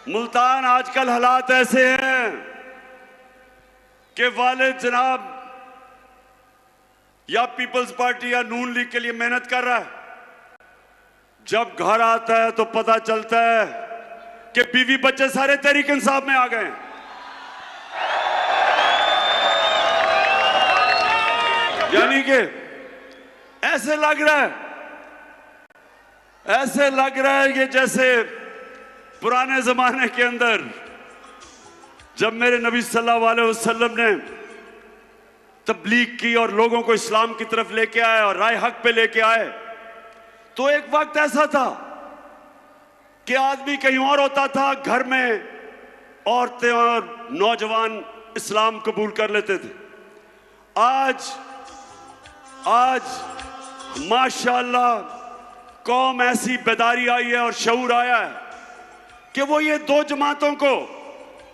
मुल्तान आजकल हालात ऐसे हैं कि वालिद जनाब या पीपल्स पार्टी या नून लीग के लिए मेहनत कर रहा है, जब घर आता है तो पता चलता है कि बीवी बच्चे सारे तहरीक इंसाफ में आ गए। यानी कि ऐसे लग रहा है कि जैसे पुराने जमाने के अंदर जब मेरे नबी सल्लल्लाहु अलैहि वसल्लम ने तबलीग की और लोगों को इस्लाम की तरफ लेके आए और राय हक पे लेके आए, तो एक वक्त ऐसा था कि आदमी कहीं और होता था, घर में औरतें और नौजवान इस्लाम कबूल कर लेते थे। आज माशाअल्लाह कौम ऐसी बेदारी आई है और शऊर आया है कि वो ये दो जमातों को